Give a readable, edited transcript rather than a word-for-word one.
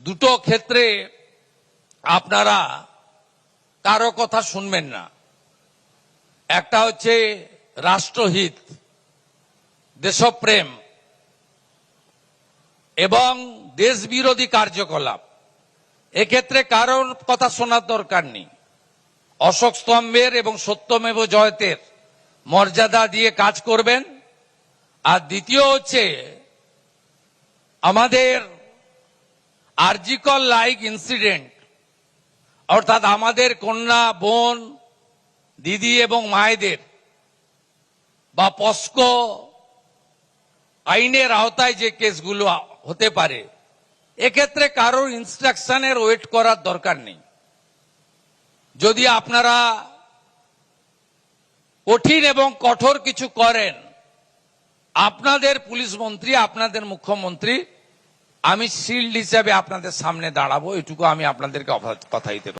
দুটো ক্ষেত্রে আপনারা কারো কথা শুনবেন না। একটা হচ্ছে রাষ্ট্রহিত, দেশপ্রেম এবং দেশবিরোধী কার্যকলাপ। এক্ষেত্রে কারোর কথা শোনার দরকার নেই। অশোক স্তম্ভের এবং সত্যমেব জয়তের মর্যাদা দিয়ে কাজ করবেন। আর দ্বিতীয় হচ্ছে আমাদের আরজিকর লাইক ইনসিডেন্ট, অর্থাৎ আমাদের কন্যা, বোন, দিদি এবং মায়েদের বা পস্কো আইনের আওতায় যে কেসগুলো হতে পারে, এক্ষেত্রে কারোর ইনস্ট্রাকশনের ওয়েট করার দরকার নেই। যদি আপনারা কঠিন এবং কঠোর কিছু করেন, আপনাদের পুলিশ মন্ত্রী, আপনাদের মুখ্যমন্ত্রী, আমি শিল্ড হিসাবে আপনাদের সামনে দাঁড়াবো, এটুকু আমি আপনাদেরকে কথা দিতে পারি।